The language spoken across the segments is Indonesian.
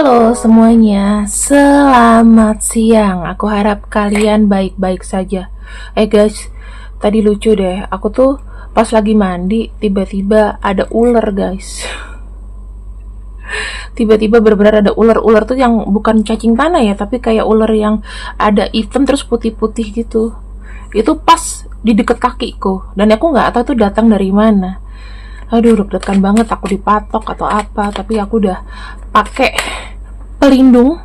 Halo semuanya, selamat siang. Aku harap kalian baik-baik saja. Guys, tadi lucu deh. Aku tuh pas lagi mandi, tiba-tiba ada ular guys. Tiba-tiba benar-benar ada ular tuh yang bukan cacing tanah ya, tapi kayak ular yang ada hitam terus putih-putih gitu. Itu pas di deket kakiku, dan aku nggak tahu tuh datang dari mana. Aduh, deg-degan banget, aku dipatok atau apa, tapi aku udah pakai pelindung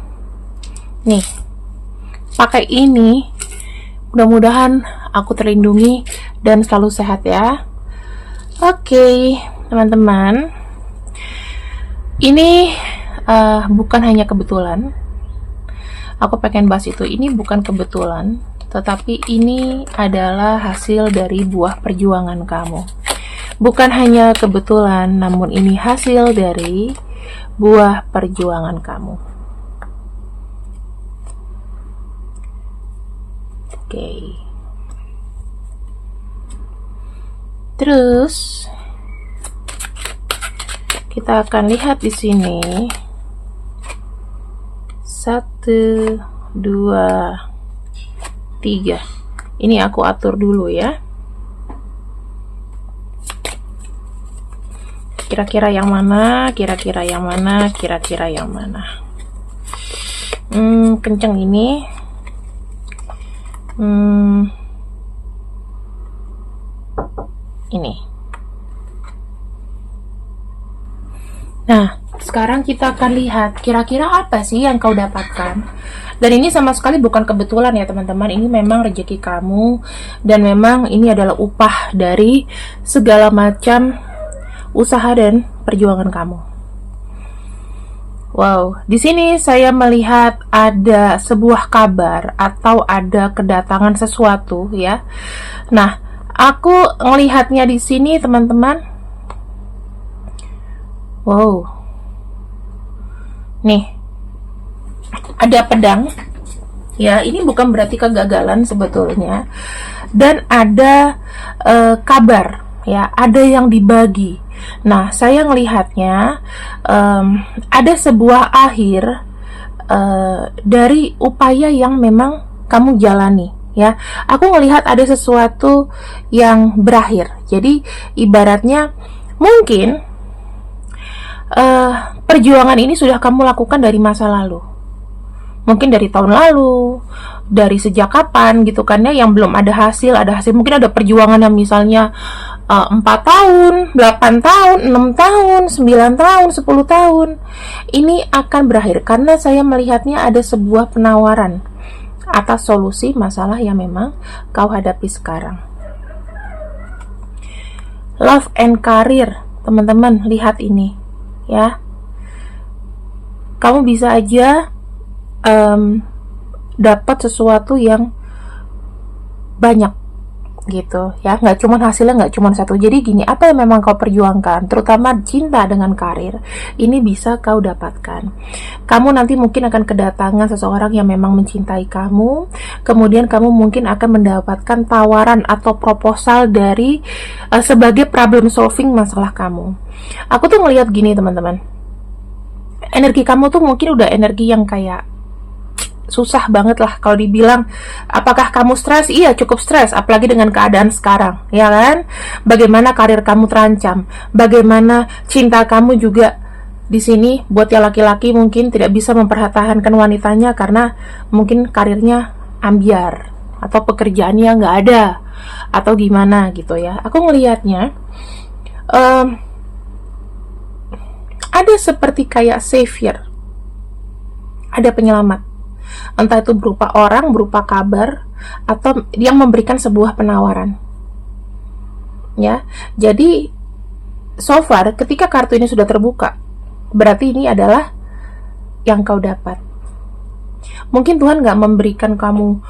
nih, pakai ini. Mudah-mudahan aku terlindungi dan selalu sehat ya. Oke, teman-teman, ini bukan hanya kebetulan aku pengen bahas itu. Ini bukan kebetulan, tetapi ini adalah hasil dari buah perjuangan kamu. Bukan hanya kebetulan, namun ini hasil dari buah perjuangan kamu. Oke. Terus kita akan lihat di sini 1, 2, 3. Ini aku atur dulu ya. Kira-kira yang mana? Kira-kira yang mana? Kira-kira yang mana? Kenceng ini. Ini. Nah, sekarang kita akan lihat kira-kira apa sih yang kau dapatkan. Dan ini sama sekali bukan kebetulan ya teman-teman. Ini memang rezeki kamu, dan memang ini adalah upah dari segala macam usaha dan perjuangan kamu. Wow, di sini saya melihat ada sebuah kabar atau ada kedatangan sesuatu ya. Nah, aku melihatnya di sini teman-teman. Wow. Nih. Ada pedang. Ya, ini bukan berarti kegagalan sebetulnya. Dan ada kabar ya, ada yang dibagi. Nah, saya melihatnya ada sebuah akhir dari upaya yang memang kamu jalani ya. Aku melihat ada sesuatu yang berakhir. Jadi ibaratnya mungkin perjuangan ini sudah kamu lakukan dari masa lalu. Mungkin dari tahun lalu, dari sejak kapan gitu kan ya, yang belum ada hasil. Mungkin ada perjuangan yang misalnya 4 tahun, 8 tahun, 6 tahun, 9 tahun, 10 tahun. Ini akan berakhir karena saya melihatnya ada sebuah penawaran atas solusi masalah yang memang kau hadapi sekarang. Love and career, teman-teman, lihat ini ya. Kamu bisa aja dapat sesuatu yang banyak gitu ya, nggak cuma hasilnya nggak cuma satu. Jadi gini, apa yang memang kau perjuangkan, terutama cinta dengan karir, ini bisa kau dapatkan. Kamu nanti mungkin akan kedatangan seseorang yang memang mencintai kamu, kemudian kamu mungkin akan mendapatkan tawaran atau proposal dari sebagai problem solving masalah kamu. Aku tuh ngelihat gini teman-teman, energi kamu tuh mungkin udah energi yang kayak susah banget lah kalau dibilang. Apakah kamu stres? Iya, cukup stres, apalagi dengan keadaan sekarang ya kan. Bagaimana karir kamu terancam, bagaimana cinta kamu juga di sini. Buat yang laki-laki mungkin tidak bisa mempertahankan wanitanya karena mungkin karirnya ambiar atau pekerjaannya nggak ada atau gimana gitu ya. Aku ngelihatnya ada seperti kayak savior, ada penyelamat. Entah itu berupa orang, berupa kabar, atau yang memberikan sebuah penawaran ya. Jadi so far ketika kartu ini sudah terbuka, berarti ini adalah yang kau dapat. Mungkin Tuhan gak memberikan kamu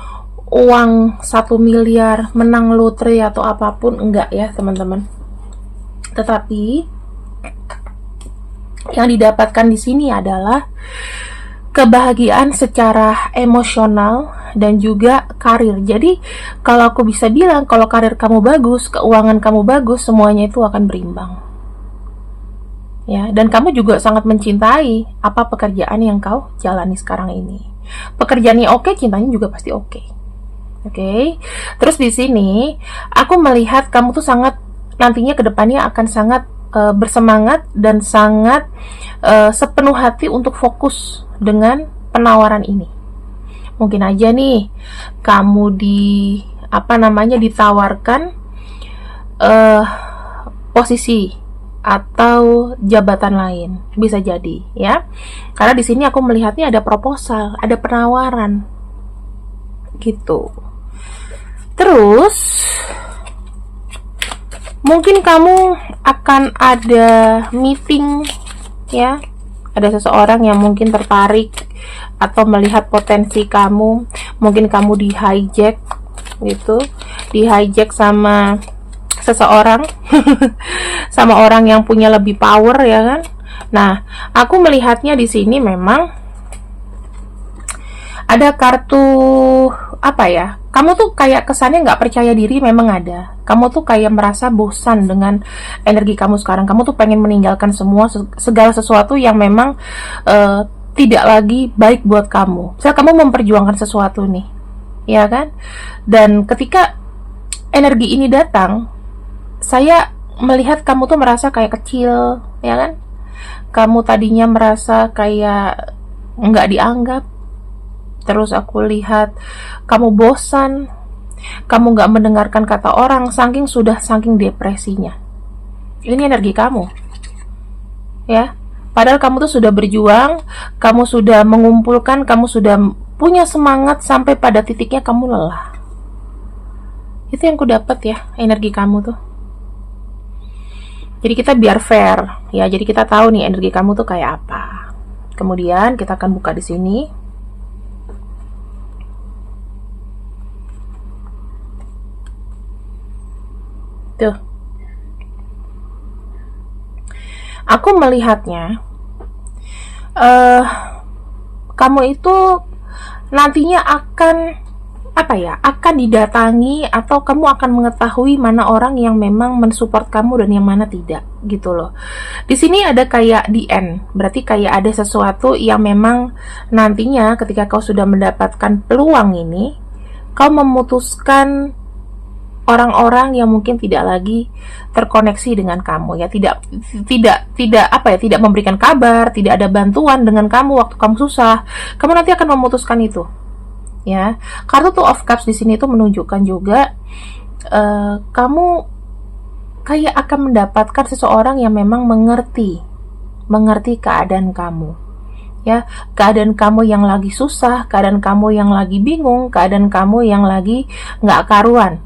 uang 1 miliar, menang lotre atau apapun, enggak ya teman-teman. Tetapi yang didapatkan di sini adalah kebahagiaan secara emosional dan juga karir. Jadi kalau aku bisa bilang, kalau karir kamu bagus, keuangan kamu bagus, semuanya itu akan berimbang. ya, dan kamu juga sangat mencintai apa pekerjaan yang kau jalani sekarang ini. Pekerjaannya oke, cintanya juga pasti oke. Oke. Terus di sini aku melihat kamu tuh sangat nantinya ke depannya akan sangat bersemangat dan sangat sepenuh hati untuk fokus dengan penawaran ini. Mungkin aja nih kamu ditawarkan posisi atau jabatan lain, bisa jadi ya. Karena di sini aku melihatnya ada proposal, ada penawaran gitu. Terus mungkin kamu akan ada meeting ya. Ada seseorang yang mungkin tertarik atau melihat potensi kamu. Mungkin kamu di hijack gitu, di hijack sama seseorang sama orang yang punya lebih power ya kan. Nah, aku melihatnya di sini memang ada kartu apa ya? Kamu tuh kayak kesannya nggak percaya diri, memang ada. Kamu tuh kayak merasa bosan dengan energi kamu sekarang. Kamu tuh pengen meninggalkan semua segala sesuatu yang memang tidak lagi baik buat kamu. Misal kamu memperjuangkan sesuatu nih, ya kan? Dan ketika energi ini datang, saya melihat kamu tuh merasa kayak kecil, ya kan? Kamu tadinya merasa kayak nggak dianggap. Terus aku lihat kamu bosan, kamu nggak mendengarkan kata orang, saking depresinya. Ini energi kamu, ya. Padahal kamu tuh sudah berjuang, kamu sudah mengumpulkan, kamu sudah punya semangat sampai pada titiknya kamu lelah. Itu yang ku dapat ya, energi kamu tuh. Jadi kita biar fair ya, jadi kita tahu nih energi kamu tuh kayak apa. Kemudian kita akan buka di sini. Tuh. Aku melihatnya kamu itu nantinya akan akan didatangi atau kamu akan mengetahui mana orang yang memang mensupport kamu dan yang mana tidak gitu loh. Di sini ada kayak the end, berarti kayak ada sesuatu yang memang nantinya ketika kau sudah mendapatkan peluang ini, kau memutuskan orang-orang yang mungkin tidak lagi terkoneksi dengan kamu ya, tidak memberikan kabar, tidak ada bantuan dengan kamu waktu kamu susah. Kamu nanti akan memutuskan itu. Ya, kartu Two of Cups di sini tuh menunjukkan juga kamu kayak akan mendapatkan seseorang yang memang mengerti keadaan kamu. Ya, keadaan kamu yang lagi susah, keadaan kamu yang lagi bingung, keadaan kamu yang lagi nggak karuan.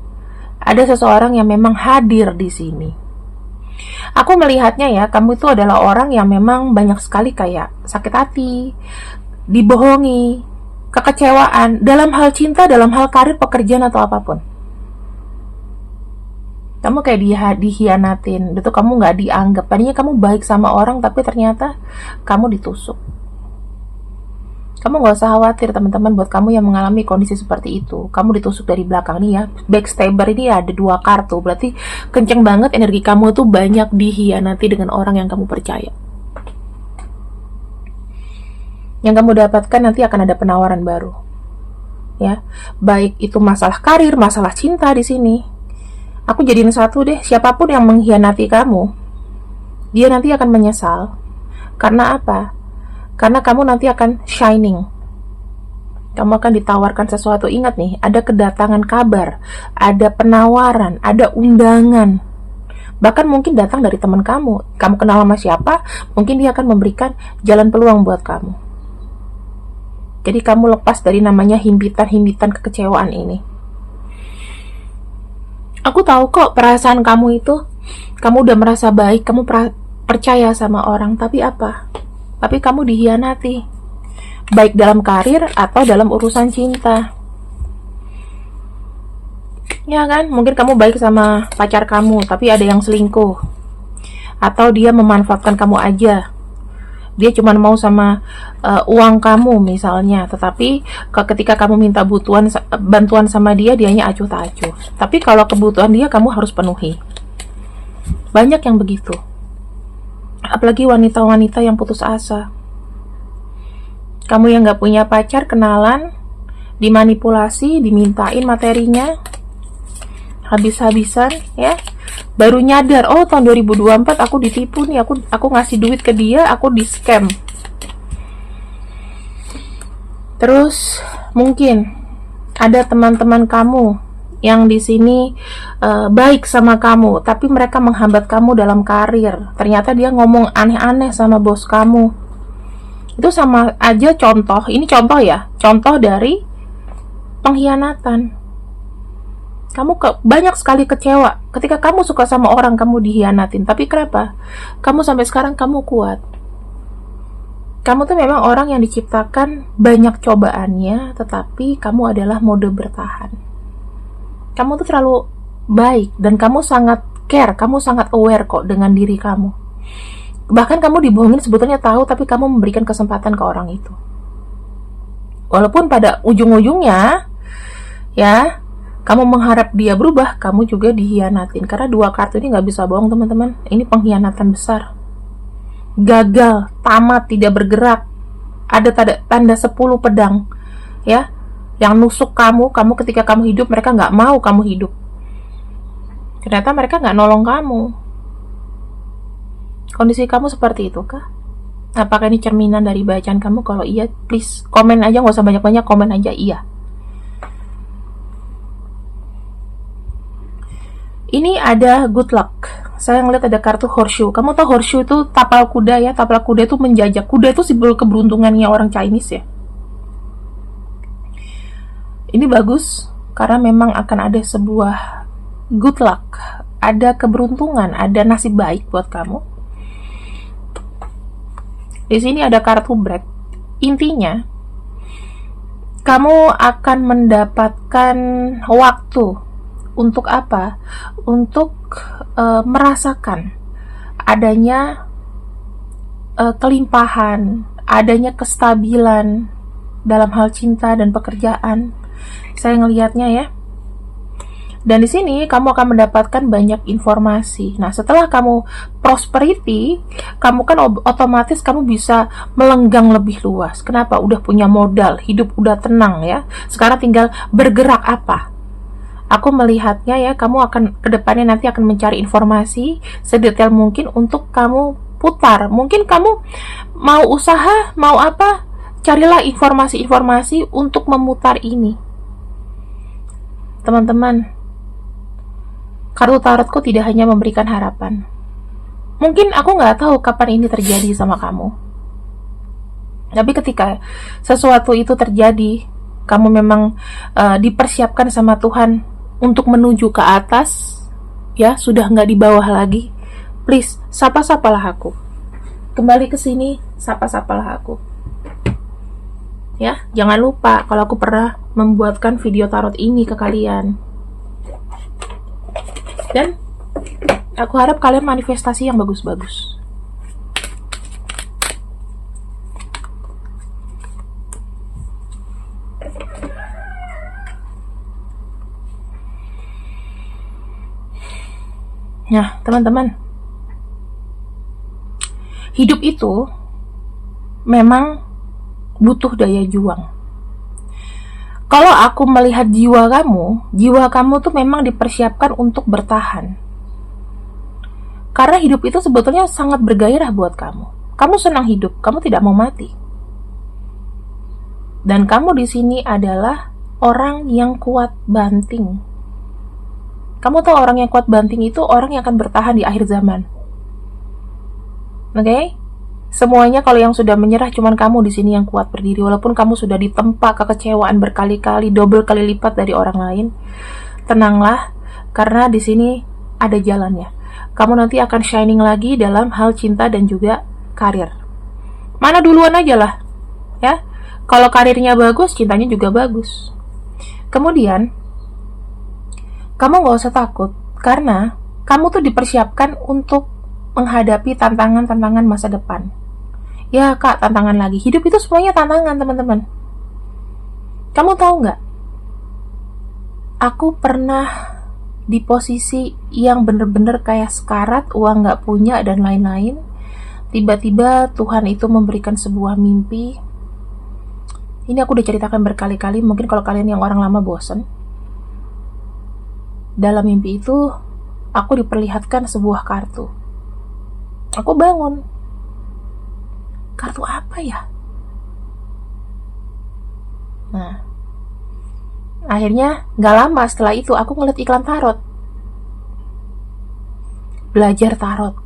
Ada seseorang yang memang hadir di sini. Aku melihatnya ya, kamu itu adalah orang yang memang banyak sekali kayak sakit hati, dibohongi, kekecewaan dalam hal cinta, dalam hal karir, pekerjaan atau apapun. Kamu kayak dihianatin, itu kamu nggak dianggap. Tadinya kamu baik sama orang, tapi ternyata kamu ditusuk. Kamu nggak usah khawatir teman-teman, buat kamu yang mengalami kondisi seperti itu. Kamu ditusuk dari belakang nih ya. Backstabber ini ada 2 kartu, berarti kenceng banget energi kamu tuh banyak dihianati dengan orang yang kamu percaya. Yang kamu dapatkan nanti akan ada penawaran baru, ya. Baik itu masalah karir, masalah cinta di sini. Aku jadiin satu deh, siapapun yang mengkhianati kamu, dia nanti akan menyesal. Karena apa? Karena kamu nanti akan shining. Kamu akan ditawarkan sesuatu. Ingat nih, ada kedatangan kabar, ada penawaran, ada undangan. Bahkan mungkin datang dari teman kamu. Kamu kenal sama siapa, mungkin dia akan memberikan jalan peluang buat kamu. Jadi kamu lepas dari namanya himpitan-himpitan kekecewaan ini. Aku tahu kok perasaan kamu itu, kamu udah merasa baik, kamu percaya sama orang, tapi apa? Tapi kamu dihianati, baik dalam karir atau dalam urusan cinta. Ya kan? Mungkin kamu baik sama pacar kamu, tapi ada yang selingkuh. Atau dia memanfaatkan kamu aja. Dia cuma mau sama uang kamu misalnya, tetapi ketika kamu minta bantuan sama dia, dianya acuh tak acuh. Tapi kalau kebutuhan dia kamu harus penuhi. Banyak yang begitu. Apalagi wanita-wanita yang putus asa. Kamu yang gak punya pacar, kenalan, dimanipulasi, dimintain materinya, habis-habisan, ya. Baru nyadar, oh tahun 2024 aku ditipu nih, aku ngasih duit ke dia, aku di scam. Terus mungkin ada teman-teman kamu yang di sini baik sama kamu, tapi mereka menghambat kamu dalam karir. Ternyata dia ngomong aneh-aneh sama bos kamu. Itu sama aja contoh, ini contoh ya, contoh dari pengkhianatan. Kamu banyak sekali kecewa ketika kamu suka sama orang, kamu dihianatin. Tapi kenapa? Kamu sampai sekarang kamu kuat. Kamu tuh memang orang yang diciptakan banyak cobaannya, tetapi kamu adalah mode bertahan. Kamu tuh terlalu baik dan kamu sangat care, kamu sangat aware kok dengan diri kamu. Bahkan kamu dibohongin sebetulnya tahu, tapi kamu memberikan kesempatan ke orang itu. Walaupun pada ujung-ujungnya ya, kamu mengharap dia berubah, kamu juga dihianatin. Karena dua kartu ini gak bisa bohong teman-teman. Ini pengkhianatan besar. Gagal, tamat, tidak bergerak. Ada tanda 10 pedang, ya, yang nusuk kamu ketika kamu hidup, mereka nggak mau kamu hidup. Ternyata mereka nggak nolong kamu. Kondisi kamu seperti itu kah? Apakah ini cerminan dari bacaan kamu? Kalau iya, please komen aja, nggak usah banyak-banyak, komen aja iya. Ini ada good luck. Saya ngeliat ada kartu horseshoe. Kamu tahu horseshoe itu tapal kuda ya? Tapal kuda itu menjajak. Kuda itu simbol keberuntungannya orang Chinese ya. Ini bagus karena memang akan ada sebuah good luck, ada keberuntungan, ada nasib baik buat kamu. Di sini ada kartu bread. Intinya, kamu akan mendapatkan waktu untuk apa? Untuk merasakan adanya kelimpahan, adanya kestabilan dalam hal cinta dan pekerjaan. Saya ngelihatnya ya. Dan di sini kamu akan mendapatkan banyak informasi. Nah, setelah kamu prosperity, kamu kan otomatis kamu bisa melenggang lebih luas. Kenapa? Udah punya modal, hidup udah tenang ya. Sekarang tinggal bergerak apa? Aku melihatnya ya, kamu akan kedepannya nanti akan mencari informasi sedetail mungkin untuk kamu putar. Mungkin kamu mau usaha, mau apa? Carilah informasi-informasi untuk memutar ini. Teman-teman, kartu tarotku tidak hanya memberikan harapan. Mungkin aku nggak tahu kapan ini terjadi sama kamu. Tapi ketika sesuatu itu terjadi, kamu memang dipersiapkan sama Tuhan untuk menuju ke atas, ya, sudah nggak di bawah lagi. Please, sapa-sapalah aku. Kembali ke sini, sapa-sapalah aku. Ya, jangan lupa kalau aku pernah membuatkan video tarot ini ke kalian. Dan aku harap kalian manifestasi yang bagus-bagus. Nah, teman-teman, hidup itu memang butuh daya juang. Kalau aku melihat jiwa kamu tuh memang dipersiapkan untuk bertahan. Karena hidup itu sebetulnya sangat bergairah buat kamu. Kamu senang hidup, kamu tidak mau mati. Dan kamu di sini adalah orang yang kuat banting. Kamu tahu orang yang kuat banting itu orang yang akan bertahan di akhir zaman. Oke? Semuanya kalau yang sudah menyerah cuman kamu di sini yang kuat berdiri, walaupun kamu sudah ditempa kekecewaan berkali-kali, double kali lipat dari orang lain. Tenanglah, karena di sini ada jalannya. Kamu nanti akan shining lagi dalam hal cinta dan juga karir. Mana duluan aja lah, ya. Kalau karirnya bagus, cintanya juga bagus. Kemudian, kamu gak usah takut, karena kamu tuh dipersiapkan untuk menghadapi tantangan-tantangan masa depan. Ya kak, tantangan lagi. Hidup itu semuanya tantangan, teman-teman. Kamu tahu nggak? Aku pernah di posisi yang bener-bener kayak sekarat, uang nggak punya dan lain-lain. tiba-tiba Tuhan itu memberikan sebuah mimpi. Ini aku udah ceritakan berkali-kali, mungkin kalau kalian yang orang lama bosen. Dalam mimpi itu aku diperlihatkan sebuah kartu. Aku bangun. Kartu apa ya? Nah, akhirnya gak lama setelah itu aku ngeliat iklan tarot. Belajar tarot.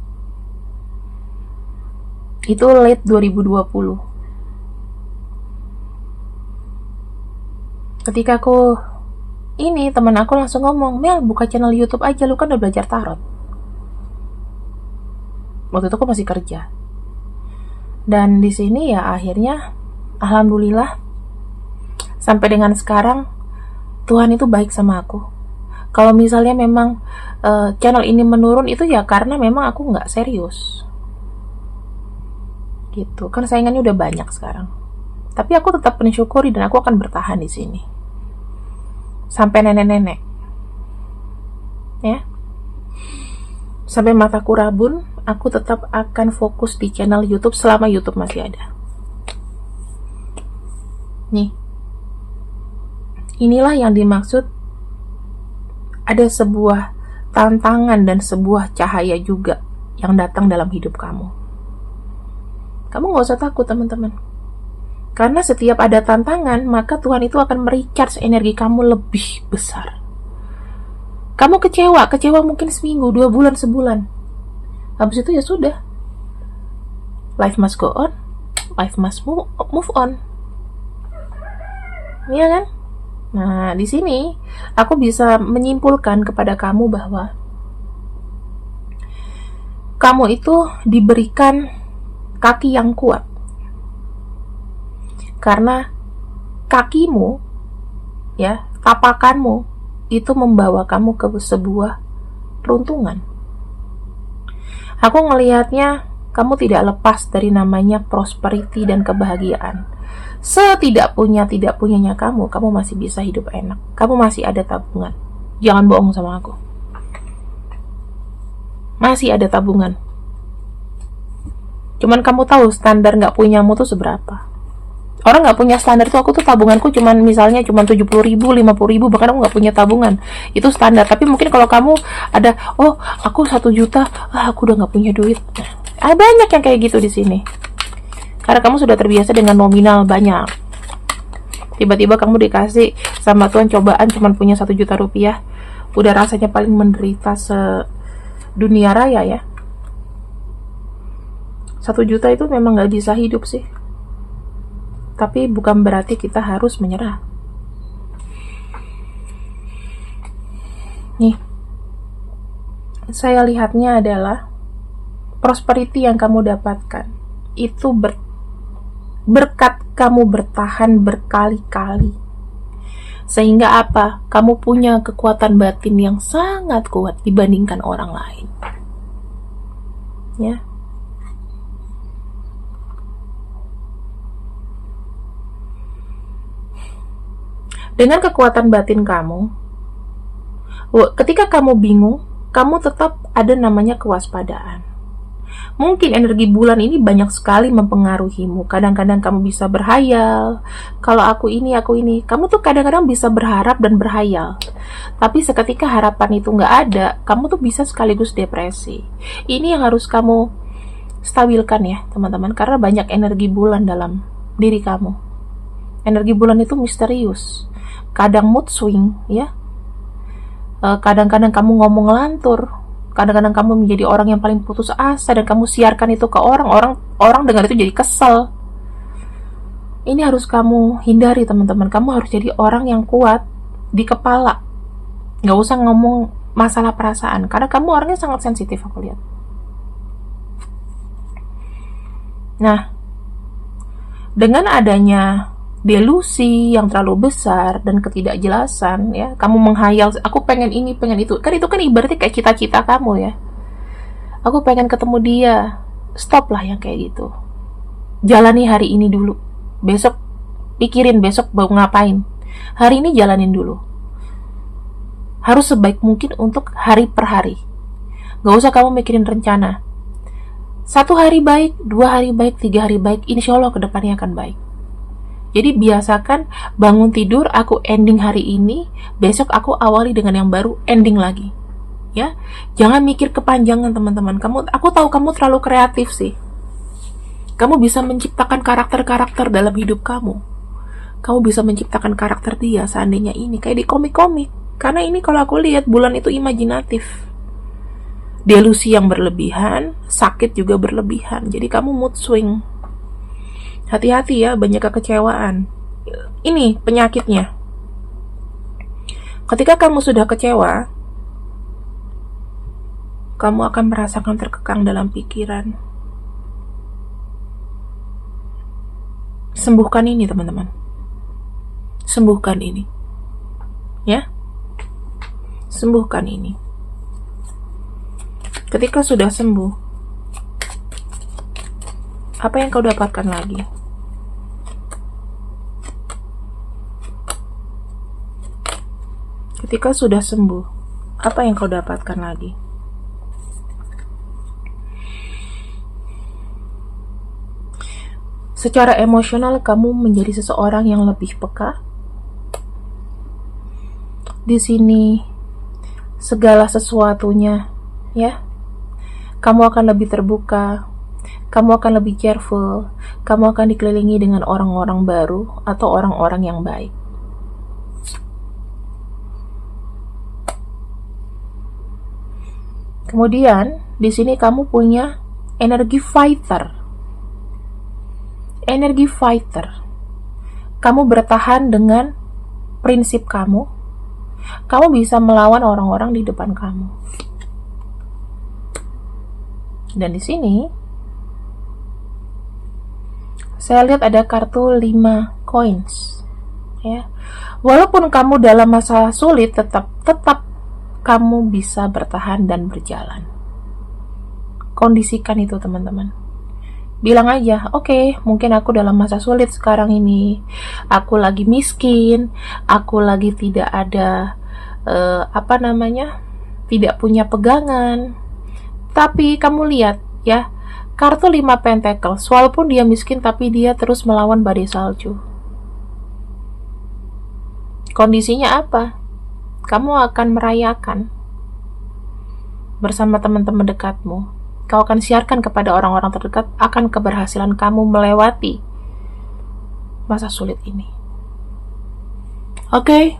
Itu late 2020. Ketika teman aku langsung ngomong, Mel, buka channel YouTube aja, lu kan udah belajar tarot. Waktu itu aku masih kerja. Dan di sini ya akhirnya, alhamdulillah, sampai dengan sekarang Tuhan itu baik sama aku. Kalau misalnya memang channel ini menurun, itu ya karena memang aku nggak serius. Gitu. Kan saingannya udah banyak sekarang. Tapi aku tetap mensyukuri dan aku akan bertahan di sini. Sampai nenek-nenek. Ya. Sampai mataku rabun, aku tetap akan fokus di channel YouTube selama YouTube masih ada. Nih. Inilah yang dimaksud ada sebuah tantangan dan sebuah cahaya juga yang datang dalam hidup kamu. Kamu gak usah takut, teman-teman. Karena setiap ada tantangan, maka Tuhan itu akan merecharge energi kamu lebih besar. Kamu kecewa mungkin seminggu, 2 bulan, sebulan. Habis itu ya sudah. Life must go on. Life must move on. Iya kan? Nah, di sini aku bisa menyimpulkan kepada kamu bahwa kamu itu diberikan kaki yang kuat. Karena kakimu, ya, tapakanmu itu membawa kamu ke sebuah peruntungan. Aku ngelihatnya kamu tidak lepas dari namanya prosperity dan kebahagiaan. Tidak punyanya kamu masih bisa hidup enak. Kamu masih ada tabungan. Jangan bohong sama aku. Masih ada tabungan. Cuman kamu tahu standar nggak punyamu tuh seberapa. Orang nggak punya standar tuh, aku tuh tabunganku cuman misalnya cuman 70.000, 50.000, bahkan aku nggak punya tabungan. Itu standar. Tapi mungkin kalau kamu ada, oh aku 1 juta, aku udah nggak punya duit. Nah, banyak yang kayak gitu di sini. Karena kamu sudah terbiasa dengan nominal banyak. Tiba-tiba kamu dikasih sama Tuhan cobaan cuman punya 1 juta rupiah. Udah rasanya paling menderita sedunia raya ya. 1 juta itu memang nggak bisa hidup sih. Tapi bukan berarti kita harus menyerah. Nih, saya lihatnya adalah prosperity yang kamu dapatkan itu berkat kamu bertahan berkali-kali. Sehingga apa? Kamu punya kekuatan batin yang sangat kuat dibandingkan orang lain. Ya. Dengan kekuatan batin kamu, ketika kamu bingung, kamu tetap ada namanya kewaspadaan. Mungkin energi bulan ini banyak sekali mempengaruhimu. Kadang-kadang kamu bisa berhayal, kalau aku ini, kamu tuh kadang-kadang bisa berharap dan berhayal. Tapi seketika harapan itu nggak ada, kamu tuh bisa sekaligus depresi. Ini yang harus kamu stabilkan ya teman-teman, karena banyak energi bulan dalam diri kamu. Energi bulan itu misterius. Kadang mood swing ya. Kadang-kadang kamu ngomong lantur. Kadang-kadang kamu menjadi orang yang paling putus asa dan kamu siarkan itu ke orang dengar itu jadi kesel. Ini harus kamu hindari teman-teman. Kamu harus jadi orang yang kuat di kepala. Gak usah ngomong masalah perasaan karena kamu orangnya sangat sensitif aku lihat. Nah, dengan adanya delusi yang terlalu besar dan ketidakjelasan ya, kamu menghayal aku pengen ini pengen itu, kan itu kan ibaratnya kayak cita-cita kamu ya, aku pengen ketemu dia, stop lah yang kayak gitu, jalani hari ini dulu, besok pikirin besok mau ngapain, hari ini jalanin dulu, harus sebaik mungkin untuk hari per hari, gak usah kamu mikirin rencana, 1 hari baik, 2 hari baik, 3 hari baik, insya Allah kedepannya akan baik. Jadi biasakan bangun tidur, aku ending hari ini, besok aku awali dengan yang baru, ending lagi. Ya, jangan mikir kepanjangan teman-teman. Aku tahu kamu terlalu kreatif sih. Kamu bisa menciptakan karakter-karakter dalam hidup kamu. Kamu bisa menciptakan karakter dia seandainya ini kayak di komik-komik. Karena ini kalau aku lihat bulan itu imajinatif. Delusi yang berlebihan, sakit juga berlebihan. Jadi kamu mood swing. Hati-hati ya, banyak kekecewaan. Ini penyakitnya. Ketika kamu sudah kecewa, kamu akan merasakan terkekang dalam pikiran. Sembuhkan ini, teman-teman. Sembuhkan ini. Ya? Sembuhkan ini. Ketika sudah sembuh, apa yang kau dapatkan lagi? Ketika sudah sembuh, apa yang kau dapatkan lagi? Secara emosional kamu menjadi seseorang yang lebih peka. Di sini segala sesuatunya, ya. Kamu akan lebih terbuka. Kamu akan lebih careful. Kamu akan dikelilingi dengan orang-orang baru atau orang-orang yang baik. Kemudian di sini kamu punya energi fighter. Energi fighter. Kamu bertahan dengan prinsip kamu. Kamu bisa melawan orang-orang di depan kamu. Dan di sini saya lihat ada kartu 5 coins. Ya. Walaupun kamu dalam masa sulit, tetap kamu bisa bertahan dan berjalan. Kondisikan itu, teman-teman. Bilang aja, oke, mungkin aku dalam masa sulit sekarang ini. Aku lagi miskin, aku lagi tidak ada tidak punya pegangan. Tapi kamu lihat ya, kartu 5 Pentacles, walaupun dia miskin tapi dia terus melawan badai salju. Kondisinya apa? Kamu akan merayakan bersama teman-teman dekatmu. Kau akan siarkan kepada orang-orang terdekat akan keberhasilan kamu melewati masa sulit ini. Oke,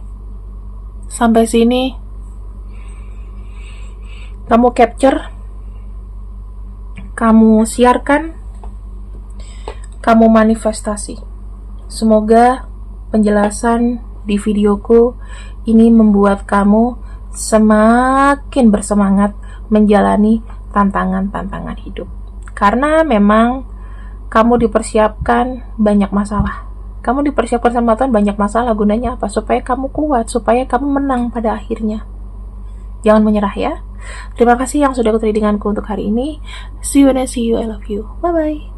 sampai sini kamu capture, kamu siarkan, kamu manifestasi. Semoga penjelasan di videoku ini membuat kamu semakin bersemangat menjalani tantangan-tantangan hidup. Karena memang kamu dipersiapkan banyak masalah. Kamu dipersiapkan sama Tuhan banyak masalah, gunanya apa? Supaya kamu kuat, supaya kamu menang pada akhirnya. Jangan menyerah ya. Terima kasih yang sudah ikut readinganku untuk hari ini. See you and I love you. Bye-bye.